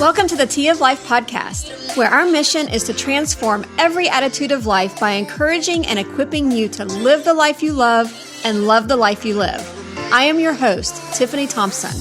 Welcome to the Tea of Life podcast, where our mission is to transform every attitude of life by encouraging and equipping you to live the life you love and love the life you live. I am your host, Tiffany Thompson.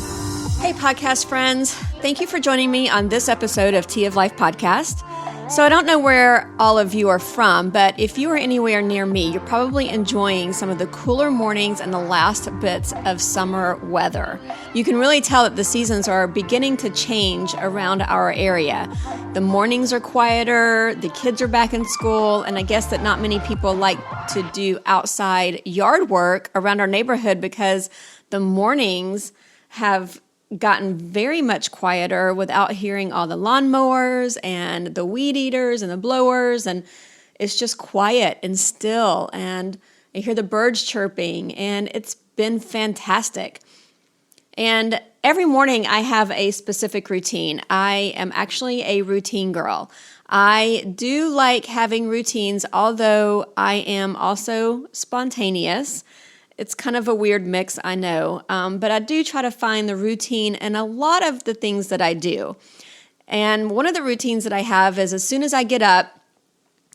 Hey, podcast friends. Thank you for joining me on this episode of Tea of Life podcast. So I don't know where all of you are from, but if you are anywhere near me, you're probably enjoying some of the cooler mornings and the last bits of summer weather. You can really tell that the seasons are beginning to change around our area. The mornings are quieter, the kids are back in school, and I guess that not many people like to do outside yard work around our neighborhood because the mornings have gotten very much quieter without hearing all the lawnmowers and the weed eaters and the blowers, and it's just quiet and still, and I hear the birds chirping, and it's been fantastic. And every morning I have a specific routine. I am actually a routine girl. I do like having routines, although I am also spontaneous. It's kind of a weird mix, I know, but I do try to find the routine in a lot of the things that I do. And one of the routines that I have is as soon as I get up,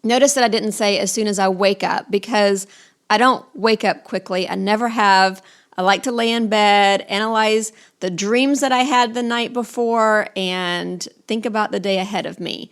notice that I didn't say as soon as I wake up because I don't wake up quickly. I never have. I like to lay in bed, analyze the dreams that I had the night before, and think about the day ahead of me.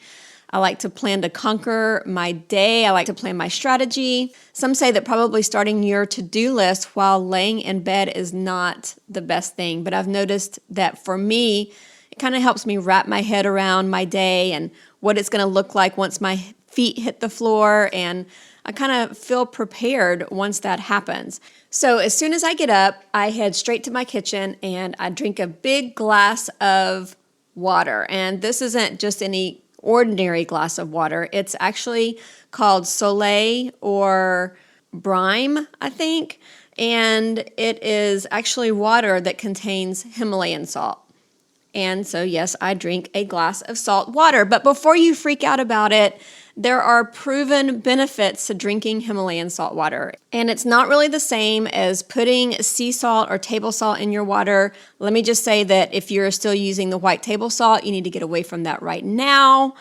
I like to plan to conquer my day. I like to plan my strategy. Some say that probably starting your to-do list while laying in bed is not the best thing, but I've noticed that for me, it kind of helps me wrap my head around my day and what it's going to look like once my feet hit the floor, and I kind of feel prepared once that happens. So as soon as I get up, I head straight to my kitchen and I drink a big glass of water. And this isn't just any ordinary glass of water. It's actually called Soleil or Brime, I think, and it is actually water that contains Himalayan salt. And so, yes, I drink a glass of salt water. But before you freak out about it, there are proven benefits to drinking Himalayan salt water. And it's not really the same as putting sea salt or table salt in your water. Let me just say that if you're still using the white table salt, you need to get away from that right now.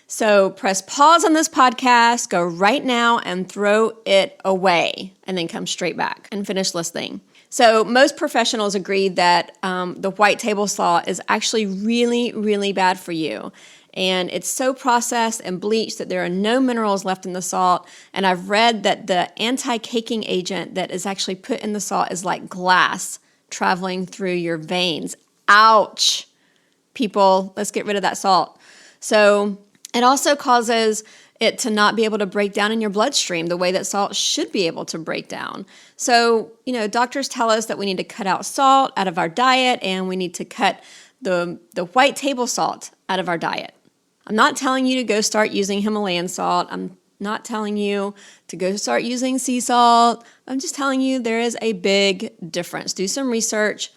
So press pause on this podcast, go right now and throw it away, and then come straight back and finish listening. So most professionals agree that the white table salt is actually really, really bad for you. And it's so processed and bleached that there are no minerals left in the salt. And I've read that the anti-caking agent that is actually put in the salt is like glass traveling through your veins. Ouch. People, let's get rid of that salt. So it also causes it to not be able to break down in your bloodstream the way that salt should be able to break down. So, doctors tell us that we need to cut out salt out of our diet, and we need to cut the white table salt out of our diet. I'm not telling you to go start using Himalayan salt. I'm not telling you to go start using sea salt. I'm just telling you there is a big difference. Do some research.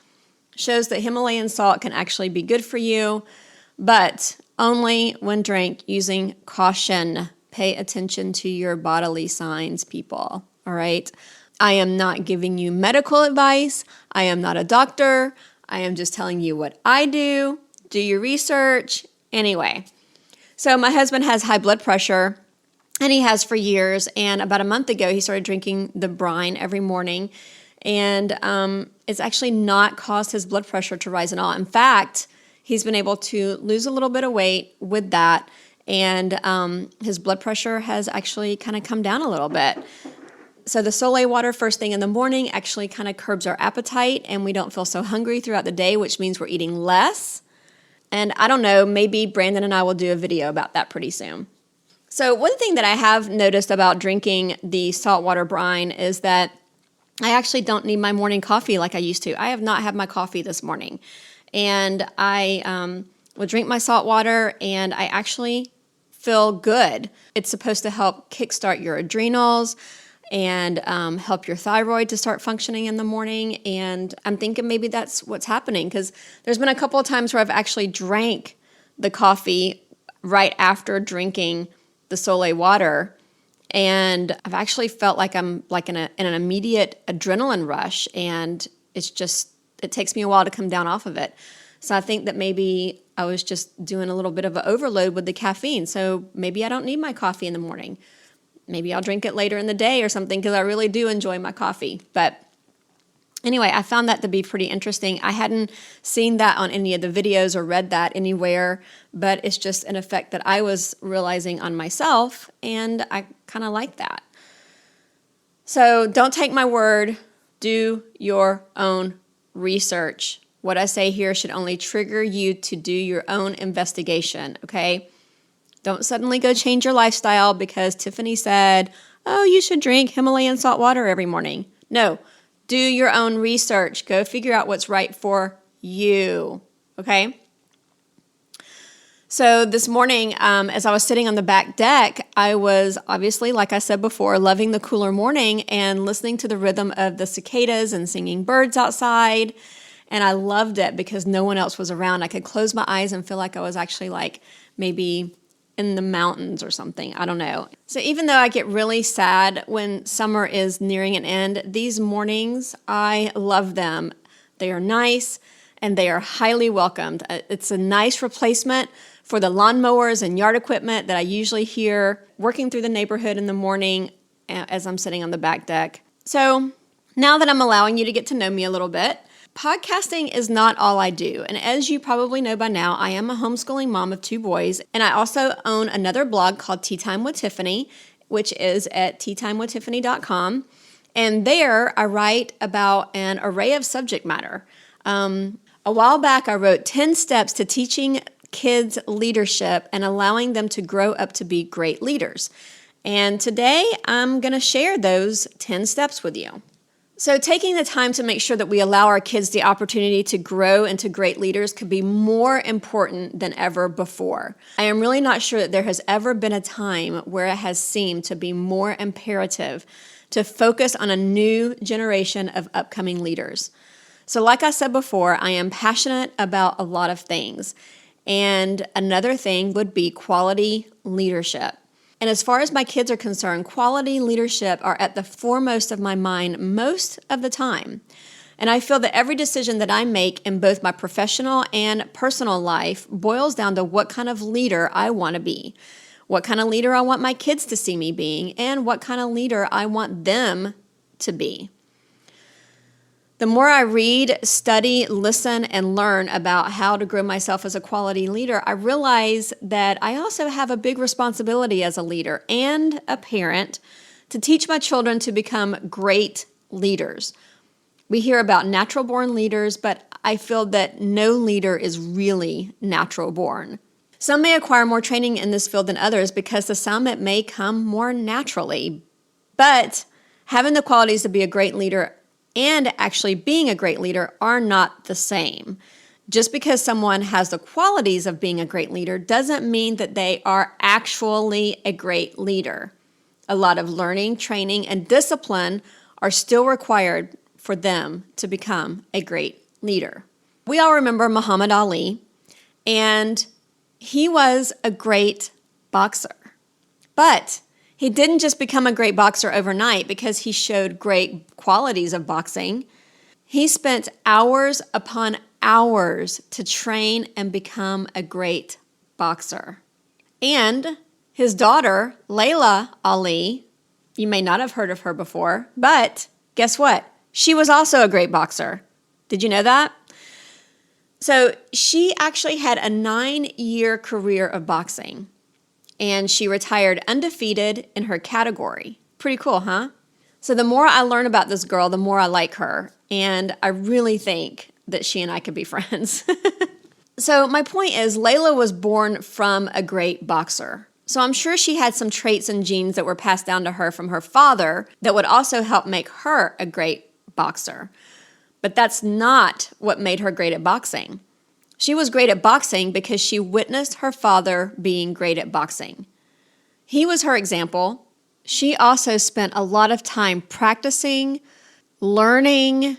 Shows that Himalayan salt can actually be good for you, but only when drank using caution. Pay attention to your bodily signs, people. All right? I am not giving you medical advice. I am not a doctor. I am just telling you what I do. Do your research. Anyway. So my husband has high blood pressure, and he has for years, and about a month ago, he started drinking the brine every morning, and it's actually not caused his blood pressure to rise at all. In fact, he's been able to lose a little bit of weight with that, and his blood pressure has actually kind of come down a little bit. So the Soleil water first thing in the morning actually kind of curbs our appetite, and we don't feel so hungry throughout the day, which means we're eating less. And I don't know, maybe Brandon and I will do a video about that pretty soon. So one thing that I have noticed about drinking the saltwater brine is that I actually don't need my morning coffee like I used to. I have not had my coffee this morning. And I will drink my salt water, and I actually feel good. It's supposed to help kickstart your adrenals and help your thyroid to start functioning in the morning. And I'm thinking maybe that's what's happening, because there's been a couple of times where I've actually drank the coffee right after drinking the Soleil water, and I've actually felt like I'm like in an immediate adrenaline rush, and it takes me a while to come down off of it. So I think that maybe I was just doing a little bit of an overload with the caffeine. So maybe I don't need my coffee in the morning. Maybe I'll drink it later in the day or something, because I really do enjoy my coffee. But anyway, I found that to be pretty interesting. I hadn't seen that on any of the videos or read that anywhere, but it's just an effect that I was realizing on myself, and I kind of like that. So don't take my word. Do your own research. What I say here should only trigger you to do your own investigation, okay? Don't suddenly go change your lifestyle because Tiffany said, oh, you should drink Himalayan salt water every morning. No, do your own research. Go figure out what's right for you, okay? So this morning, as I was sitting on the back deck, I was obviously, like I said before, loving the cooler morning and listening to the rhythm of the cicadas and singing birds outside. And I loved it because no one else was around. I could close my eyes and feel like I was actually like maybe in the mountains or something. I don't know. So even though I get really sad when summer is nearing an end, these mornings, I love them. They are nice and they are highly welcomed. It's a nice replacement for the lawnmowers and yard equipment that I usually hear working through the neighborhood in the morning as I'm sitting on the back deck. So now that I'm allowing you to get to know me a little bit, podcasting is not all I do. And as you probably know by now, I am a homeschooling mom of 2 boys. And I also own another blog called Tea Time with Tiffany, which is at teatimewithtiffany.com. And there I write about an array of subject matter. A while back, I wrote 10 steps to teaching kids leadership and allowing them to grow up to be great leaders. And today I'm going to share those 10 steps with you. So taking the time to make sure that we allow our kids the opportunity to grow into great leaders could be more important than ever before. I am really not sure that there has ever been a time where it has seemed to be more imperative to focus on a new generation of upcoming leaders. So like I said before, I am passionate about a lot of things. And another thing would be quality leadership. And as far as my kids are concerned, quality leadership are at the foremost of my mind most of the time. And I feel that every decision that I make in both my professional and personal life boils down to what kind of leader I want to be, what kind of leader I want my kids to see me being, and what kind of leader I want them to be. The more I read, study, listen, and learn about how to grow myself as a quality leader, I realize that I also have a big responsibility as a leader and a parent to teach my children to become great leaders. We hear about natural-born leaders, but I feel that no leader is really natural-born. Some may acquire more training in this field than others because the assignment may come more naturally. But having the qualities to be a great leader and actually being a great leader are not the same. Just because someone has the qualities of being a great leader doesn't mean that they are actually a great leader. A lot of learning, training, and discipline are still required for them to become a great leader. We all remember Muhammad Ali, and he was a great boxer. But he didn't just become a great boxer overnight because he showed great qualities of boxing. He spent hours upon hours to train and become a great boxer. And his daughter, Laila Ali, you may not have heard of her before, but guess what? She was also a great boxer. Did you know that? So she actually had a 9-year career of boxing. And she retired undefeated in her category. Pretty cool, huh? So the more I learn about this girl, the more I like her. And I really think that she and I could be friends. So my point is, Laila was born from a great boxer. So I'm sure she had some traits and genes that were passed down to her from her father that would also help make her a great boxer. But that's not what made her great at boxing. She was great at boxing because she witnessed her father being great at boxing. He was her example. She also spent a lot of time practicing, learning,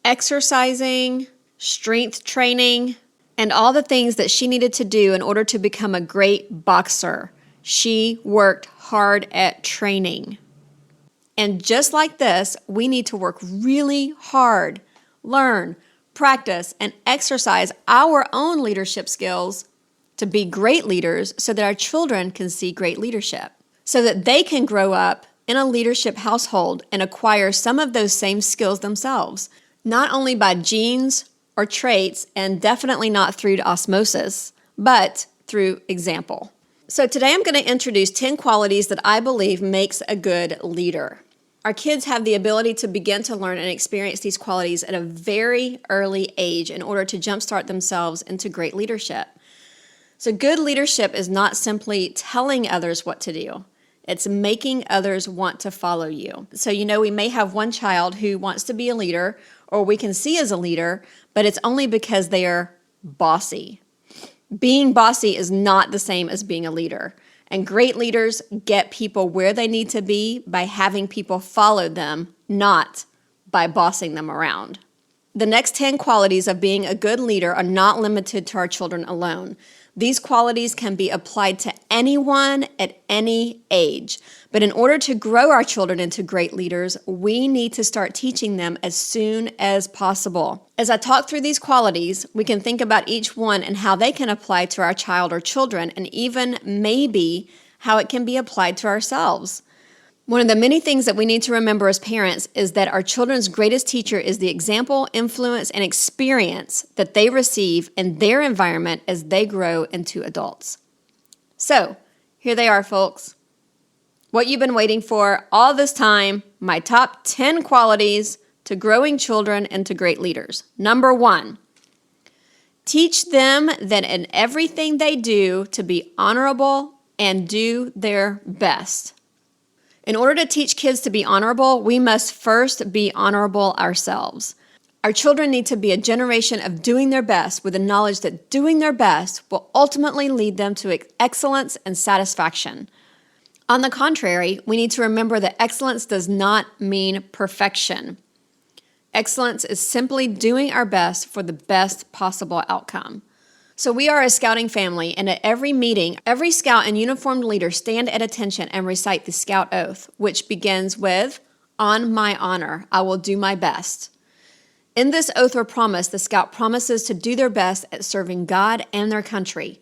exercising, strength training, and all the things that she needed to do in order to become a great boxer. She worked hard at training. And just like this, we need to work really hard, learn, practice, and exercise our own leadership skills to be great leaders so that our children can see great leadership, so that they can grow up in a leadership household and acquire some of those same skills themselves, not only by genes or traits, and definitely not through osmosis, but through example. So today I'm going to introduce 10 qualities that I believe makes a good leader. Our kids have the ability to begin to learn and experience these qualities at a very early age in order to jumpstart themselves into great leadership. So good leadership is not simply telling others what to do. It's making others want to follow you. So, we may have one child who wants to be a leader, or we can see as a leader, but it's only because they are bossy. Being bossy is not the same as being a leader. And great leaders get people where they need to be by having people follow them, not by bossing them around. The next 10 qualities of being a good leader are not limited to our children alone. These qualities can be applied to anyone at any age. But in order to grow our children into great leaders, we need to start teaching them as soon as possible. As I talk through these qualities, we can think about each one and how they can apply to our child or children, and even maybe how it can be applied to ourselves. One of the many things that we need to remember as parents is that our children's greatest teacher is the example, influence, and experience that they receive in their environment as they grow into adults. So, here they are, folks. What you've been waiting for all this time, my top 10 qualities to growing children into great leaders. Number 1, teach them that in everything they do to be honorable and do their best. In order to teach kids to be honorable, we must first be honorable ourselves. Our children need to be a generation of doing their best with the knowledge that doing their best will ultimately lead them to excellence and satisfaction. On the contrary, we need to remember that excellence does not mean perfection. Excellence is simply doing our best for the best possible outcome. So we are a scouting family, and at every meeting, every scout and uniformed leader stand at attention and recite the scout oath, which begins with, "On my honor, I will do my best." In this oath or promise, the scout promises to do their best at serving God and their country.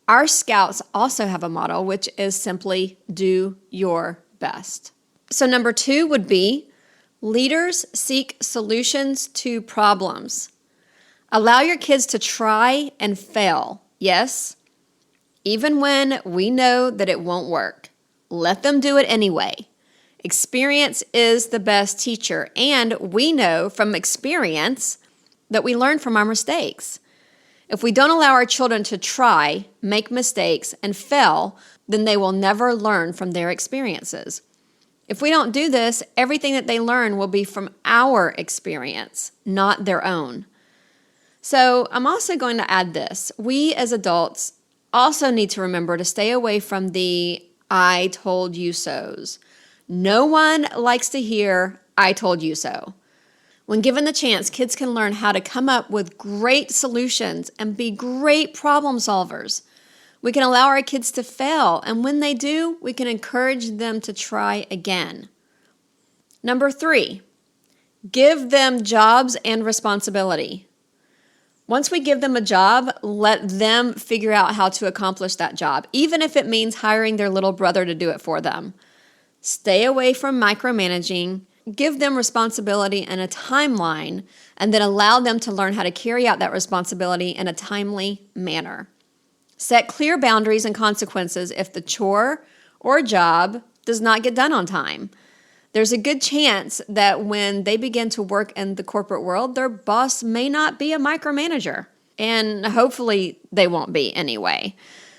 Our scouts also have a motto, which is simply, "Do your best." So number 2 would be, leaders seek solutions to problems. Allow your kids to try and fail, yes, even when we know that it won't work. Let them do it anyway. Experience is the best teacher, and we know from experience that we learn from our mistakes. If we don't allow our children to try, make mistakes, and fail, then they will never learn from their experiences. If we don't do this, everything that they learn will be from our experience, not their own. So I'm also going to add this. We as adults also need to remember to stay away from the "I told you so's." No one likes to hear "I told you so." When given the chance, kids can learn how to come up with great solutions and be great problem solvers. We can allow our kids to fail, and when they do, we can encourage them to try again. Number 3, give them jobs and responsibility. Once we give them a job, let them figure out how to accomplish that job, even if it means hiring their little brother to do it for them. Stay away from micromanaging, give them responsibility and a timeline, and then allow them to learn how to carry out that responsibility in a timely manner. Set clear boundaries and consequences if the chore or job does not get done on time. There's a good chance that when they begin to work in the corporate world, their boss may not be a micromanager. And hopefully they won't be anyway.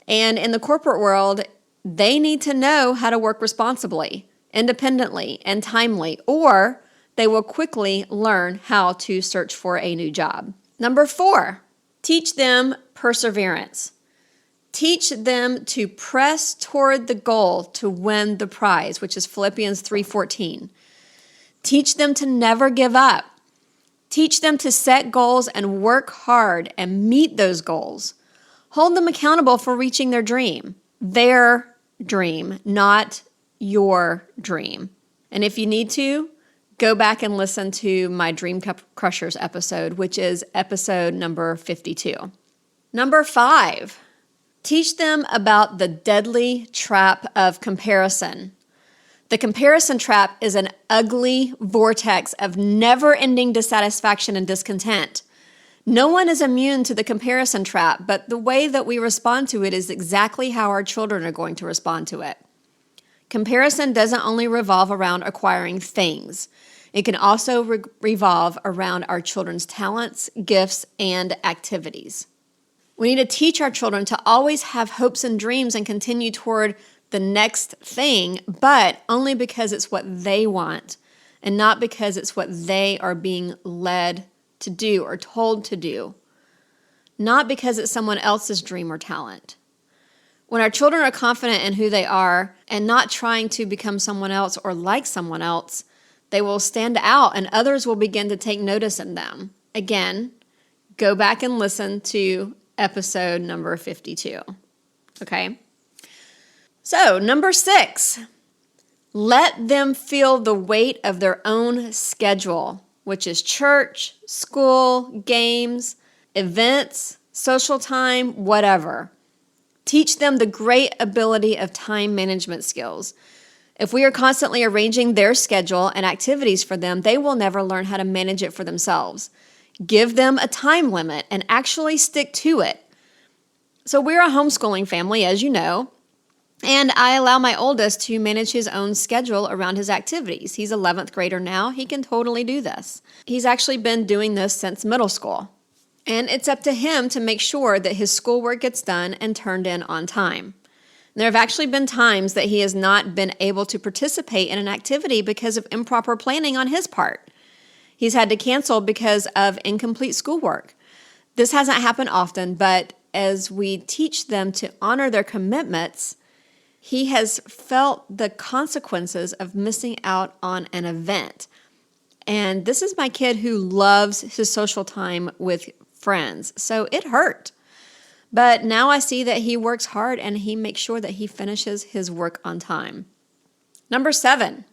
And in the corporate world, they need to know how to work responsibly, independently, and timely, or they will quickly learn how to search for a new job. Number 4, teach them perseverance. Teach them to press toward the goal to win the prize, which is Philippians 3:14. Teach them to never give up. Teach them to set goals and work hard and meet those goals. Hold them accountable for reaching their dream, not your dream. And if you need to, go back and listen to my Dream Crushers episode, which is episode number 52. Number 5, teach them about the deadly trap of comparison. The comparison trap is an ugly vortex of never-ending dissatisfaction and discontent. No one is immune to the comparison trap, but the way that we respond to it is exactly how our children are going to respond to it. Comparison doesn't only revolve around acquiring things. It can also revolve around our children's talents, gifts, and activities. We need to teach our children to always have hopes and dreams and continue toward the next thing, but only because it's what they want and not because it's what they are being led to do or told to do, not because it's someone else's dream or talent. When our children are confident in who they are and not trying to become someone else or like someone else, they will stand out and others will begin to take notice in them. Again, go back and listen to episode number 52. Okay? So, number 6, let them feel the weight of their own schedule, which is church, school, games, events, social time, whatever. Teach them the great ability of time management skills. If we are constantly arranging their schedule and activities for them, they will never learn how to manage it for themselves. Give them a time limit and actually stick to it. So we're a homeschooling family, as you know, and I allow my oldest to manage his own schedule around his activities. He's 11th grader now. He can totally do this. He's actually been doing this since middle school. And it's up to him to make sure that his schoolwork gets done and turned in on time. There have actually been times that he has not been able to participate in an activity because of improper planning on his part. He's had to cancel because of incomplete schoolwork. This hasn't happened often, but as we teach them to honor their commitments, he has felt the consequences of missing out on an event. And this is my kid who loves his social time with friends, so it hurt. But now I see that he works hard and he makes sure that he finishes his work on time. Number 7,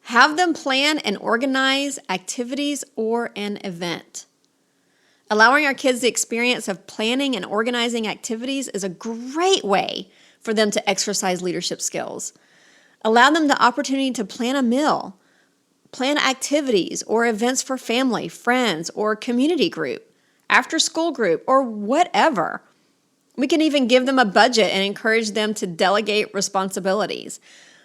have them plan and organize activities or an event. Allowing our kids the experience of planning and organizing activities is a great way for them to exercise leadership skills. Allow them the opportunity to plan a meal, plan activities or events for family, friends, or community group, after school group, or whatever. We can even give them a budget and encourage them to delegate responsibilities.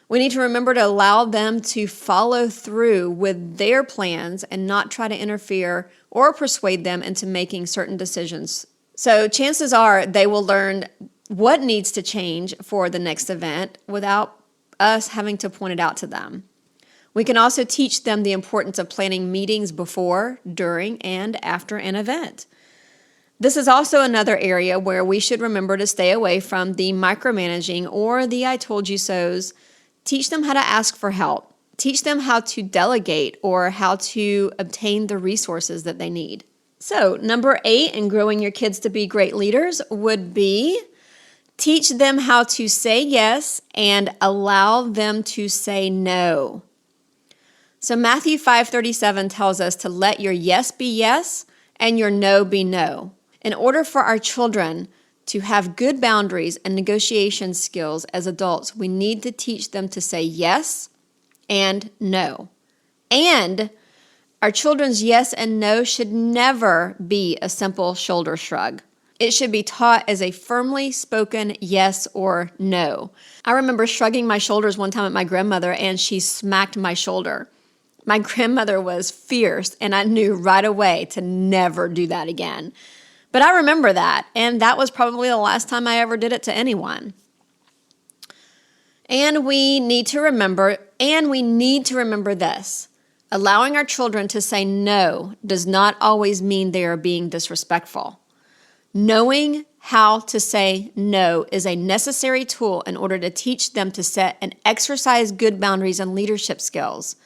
We need to remember to allow them to follow through with their plans and not try to interfere or persuade them into making certain decisions. So chances are they will learn what needs to change for the next event without us having to point it out to them. We can also teach them the importance of planning meetings before, during, and after an event. This is also another area where we should remember to stay away from the micromanaging or the I told you so's. Teach them how to ask for help. Teach them how to delegate or how to obtain the resources that they need. So, number 8 in growing your kids to be great leaders would be teach them how to say yes and allow them to say no. So Matthew 5:37 tells us to let your yes be yes and your no be no. In order for our children to have good boundaries and negotiation skills as adults, we need to teach them to say yes and no. And our children's yes and no should never be a simple shoulder shrug. It should be taught as a firmly spoken yes or no. I remember shrugging my shoulders one time at my grandmother, and she smacked my shoulder. My grandmother was fierce, and I knew right away to never do that again. But I remember that, and that was probably the last time I ever did it to anyone. And we need to remember this. Allowing our children to say no does not always mean they are being disrespectful. Knowing how to say no is a necessary tool in order to teach them to set and exercise good boundaries and leadership skills.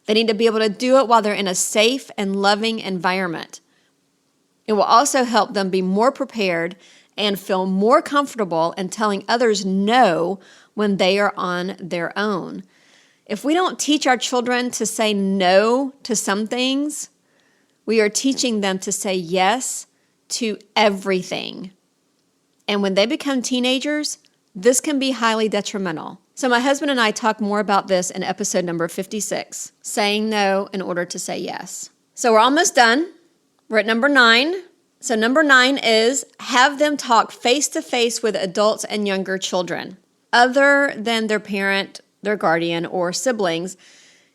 They need to be able to do it while they're in a safe and loving environment. It will also help them be more prepared and feel more comfortable in telling others no when they are on their own. If we don't teach our children to say no to some things, we are teaching them to say yes to everything. And when they become teenagers, this can be highly detrimental. So my husband and I talk more about this in episode number 56, saying no in order to say yes. So we're almost done. We're at number 9. So number 9 is have them talk face-to-face with adults and younger children, other than their parent, their guardian, or siblings.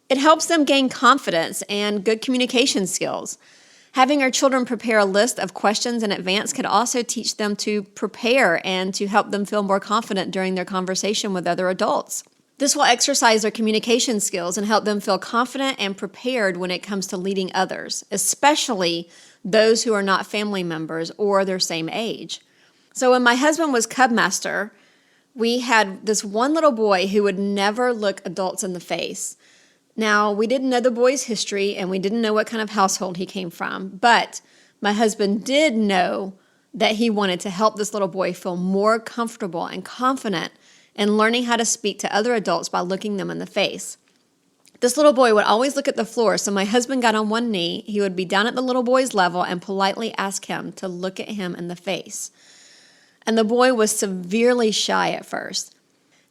It helps them gain confidence and good communication skills. Having our children prepare a list of questions in advance can also teach them to prepare and to help them feel more confident during their conversation with other adults. This will exercise their communication skills and help them feel confident and prepared when it comes to leading others, especially those who are not family members or their same age. So when my husband was Cub Master, we had this one little boy who would never look adults in the face. Now, we didn't know the boy's history and we didn't know what kind of household he came from, but my husband did know that he wanted to help this little boy feel more comfortable and confident in learning how to speak to other adults by looking them in the face. This little boy would always look at the floor, so my husband got on one knee. He would be down at the little boy's level and politely ask him to look at him in the face. And the boy was severely shy at first.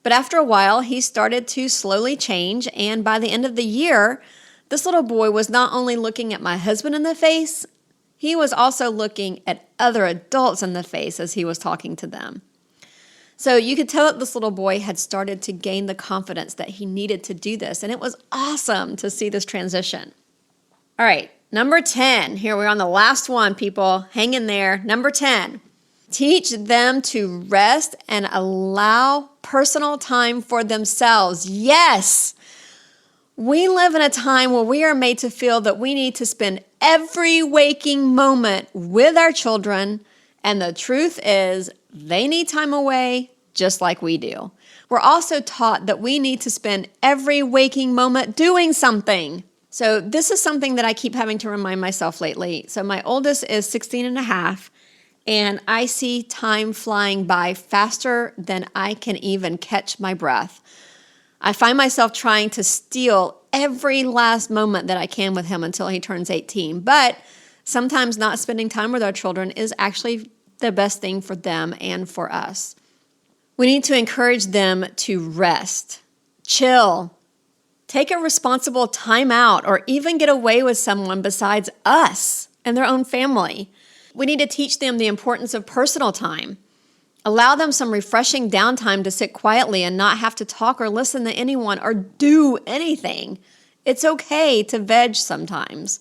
But after a while, he started to slowly change, and by the end of the year, this little boy was not only looking at my husband in the face, he was also looking at other adults in the face as he was talking to them. So you could tell that this little boy had started to gain the confidence that he needed to do this, and it was awesome to see this transition. All right, number 10. Here we're on the last one, people. Hang in there. Number 10. Teach them to rest and allow personal time for themselves. Yes, we live in a time where we are made to feel that we need to spend every waking moment with our children, and the truth is they need time away just like we do. We're also taught that we need to spend every waking moment doing something. So this is something that I keep having to remind myself lately. So my oldest is 16 and a half. And I see time flying by faster than I can even catch my breath. I find myself trying to steal every last moment that I can with him until he turns 18. But sometimes not spending time with our children is actually the best thing for them and for us. We need to encourage them to rest, chill, take a responsible time out, or even get away with someone besides us and their own family. We need to teach them the importance of personal time. Allow them some refreshing downtime to sit quietly and not have to talk or listen to anyone or do anything. It's okay to veg sometimes.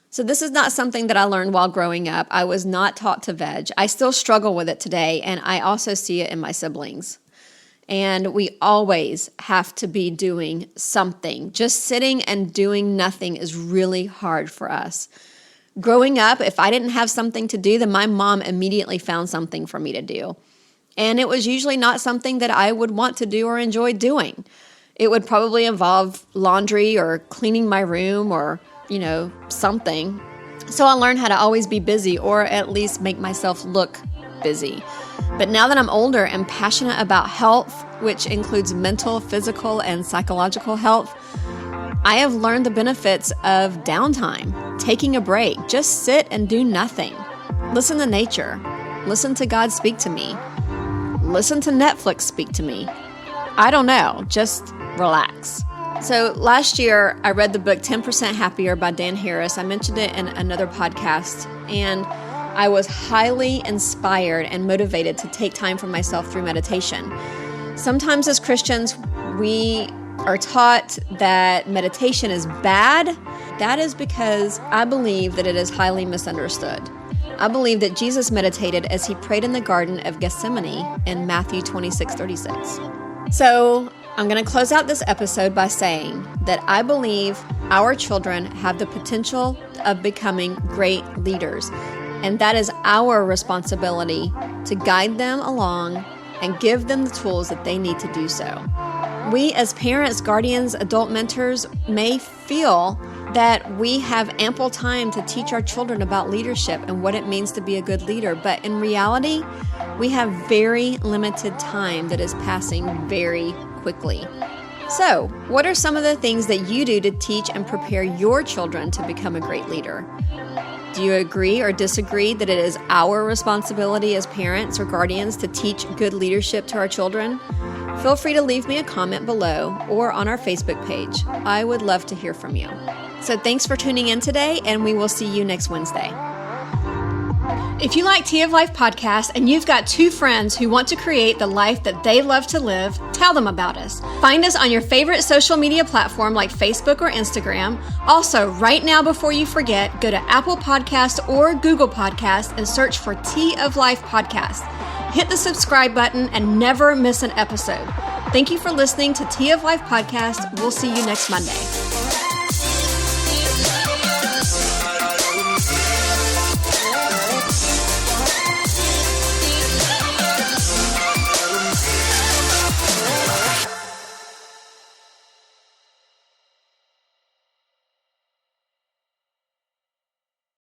So this is not something that I learned while growing up. I was not taught to veg. I still struggle with it today, and I also see it in my siblings. And we always have to be doing something. Just sitting and doing nothing is really hard for us. Growing up, if I didn't have something to do, then my mom immediately found something for me to do. And it was usually not something that I would want to do or enjoy doing. It would probably involve laundry or cleaning my room or, something. So I learned how to always be busy, or at least make myself look busy. But now that I'm older and passionate about health, which includes mental, physical, and psychological health, I have learned the benefits of downtime, taking a break. Just sit and do nothing. Listen to nature. Listen to God speak to me. Listen to Netflix speak to me. I don't know, just relax. So last year, I read the book 10% Happier by Dan Harris. I mentioned it in another podcast, and I was highly inspired and motivated to take time for myself through meditation. Sometimes as Christians, we are taught that meditation is bad. That is because I believe that it is highly misunderstood. I believe that Jesus meditated as he prayed in the Garden of Gethsemane in Matthew 26:36. So I'm going to close out this episode by saying that I believe our children have the potential of becoming great leaders, and that is our responsibility to guide them along and give them the tools that they need to do so. We as parents, guardians, adult mentors may feel that we have ample time to teach our children about leadership and what it means to be a good leader. But in reality, we have very limited time that is passing very quickly. So, what are some of the things that you do to teach and prepare your children to become a great leader? Do you agree or disagree that it is our responsibility as parents or guardians to teach good leadership to our children? Feel free to leave me a comment below or on our Facebook page. I would love to hear from you. So thanks for tuning in today, and we will see you next Wednesday. If you like Tea of Life podcast and you've got two friends who want to create the life that they love to live, tell them about us. Find us on your favorite social media platform like Facebook or Instagram. Also, right now before you forget, go to Apple Podcasts or Google Podcasts and search for Tea of Life podcast. Hit the subscribe button and never miss an episode. Thank you for listening to Tea of Life podcast. We'll see you next Monday.